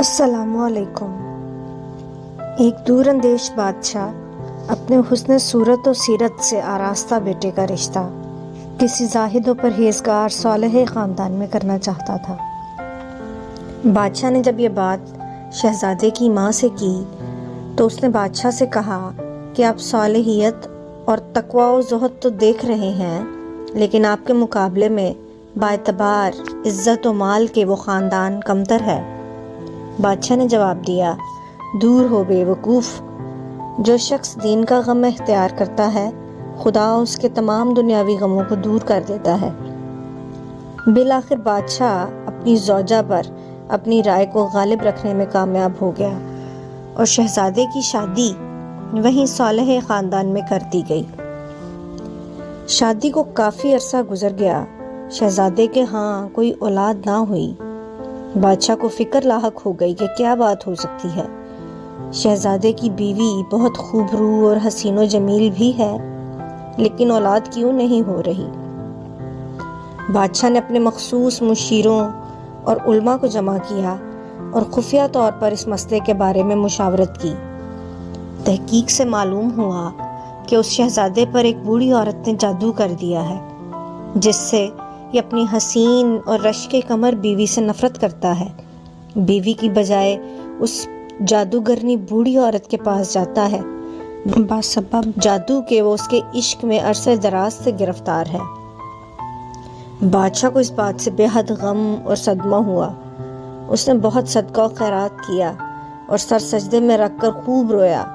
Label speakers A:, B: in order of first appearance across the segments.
A: السلام علیکم۔ ایک دور اندیش بادشاہ اپنے حسن صورت و سیرت سے آراستہ بیٹے کا رشتہ کسی زاہد و پرہیزگار صالح خاندان میں کرنا چاہتا تھا۔ بادشاہ نے جب یہ بات شہزادے کی ماں سے کی تو اس نے بادشاہ سے کہا کہ آپ صالحیت اور تقوی و زہد تو دیکھ رہے ہیں، لیکن آپ کے مقابلے میں باعتبار عزت و مال کے وہ خاندان کمتر ہے۔ بادشاہ نے جواب دیا، دور ہو بے وقوف، جو شخص دین کا غم اختیار کرتا ہے خدا اس کے تمام دنیاوی غموں کو دور کر دیتا ہے۔ بالآخر بادشاہ اپنی زوجہ پر اپنی رائے کو غالب رکھنے میں کامیاب ہو گیا اور شہزادے کی شادی وہیں صالح خاندان میں کر دی گئی۔ شادی کو کافی عرصہ گزر گیا، شہزادے کے ہاں کوئی اولاد نہ ہوئی۔ بادشاہ کو فکر لاحق ہو گئی کہ کیا بات ہو سکتی ہے۔ شہزادے کی بیوی بہت خوب رو اور حسین و جمیل بھی ہے، لیکن اولاد کیوں نہیں ہو رہی؟ بادشاہ نے اپنے مخصوص مشیروں اور علماء کو جمع کیا اور خفیہ طور پر اس مسئلے کے بارے میں مشاورت کی۔ تحقیق سے معلوم ہوا کہ اس شہزادے پر ایک بوڑھی عورت نے جادو کر دیا ہے، جس سے یہ اپنی حسین اور رشک کمر بیوی سے نفرت کرتا ہے۔ بیوی کی بجائے اس جادوگرنی بوڑھی عورت کے پاس جاتا ہے، بسبب جادو کے وہ اس کے عشق میں عرصہ دراز سے گرفتار ہے۔ بادشاہ کو اس بات سے بے حد غم اور صدمہ ہوا۔ اس نے بہت صدقہ و خیرات کیا اور سر سجدے میں رکھ کر خوب رویا۔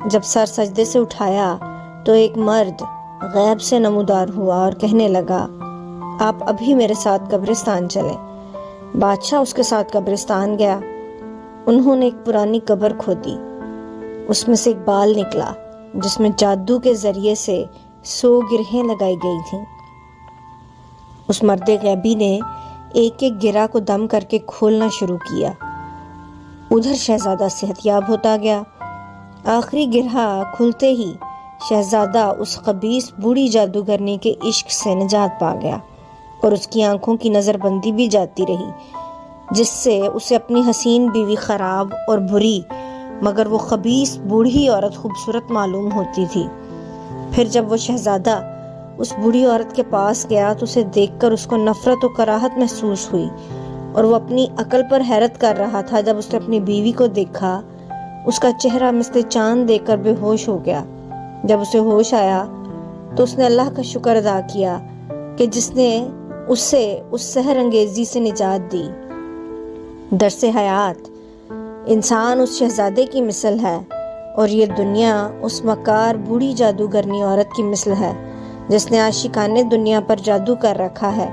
A: جب سر سجدے سے اٹھایا تو ایک مرد غیب سے نمودار ہوا اور کہنے لگا، آپ ابھی میرے ساتھ قبرستان چلیں۔ بادشاہ اس کے ساتھ قبرستان گیا۔ انہوں نے ایک پرانی قبر کھودی، اس میں سے ایک بال نکلا جس میں جادو کے ذریعے سے 100 گرہیں لگائی گئی تھیں۔ اس مرد غیبی نے ایک ایک گرہ کو دم کر کے کھولنا شروع کیا۔ ادھر شہزادہ صحت یاب ہوتا گیا۔ آخری گرہ کھلتے ہی شہزادہ اس خبیث بوڑھی جادوگرنی کے عشق سے نجات پا گیا اور اس کی آنکھوں کی نظر بندی بھی جاتی رہی، جس سے اسے اپنی حسین بیوی خراب اور بری مگر وہ خبیث بوڑھی عورت خوبصورت معلوم ہوتی تھی۔ پھر جب وہ شہزادہ اس بوڑھی عورت کے پاس گیا تو اسے دیکھ کر اس کو نفرت و کراہت محسوس ہوئی اور وہ اپنی عقل پر حیرت کر رہا تھا۔ جب اس نے اپنی بیوی کو دیکھا، اس کا چہرہ مثل چاند دیکھ کر بے ہوش ہو گیا۔ جب اسے ہوش آیا تو اس نے اللہ کا شکر ادا کیا کہ جس نے اسے اس سحر انگیزی سے نجات دی۔ درس حیات، انسان اس شہزادے کی مثل ہے اور یہ دنیا اس مکار بوڑھی جادوگرنی عورت کی مثل ہے جس نے عاشقانِ دنیا پر جادو کر رکھا ہے،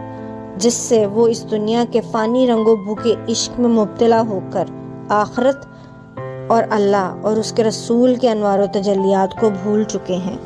A: جس سے وہ اس دنیا کے فانی رنگ و بو کے عشق میں مبتلا ہو کر آخرت اور اللہ اور اس کے رسول کے انوار و تجلیات کو بھول چکے ہیں۔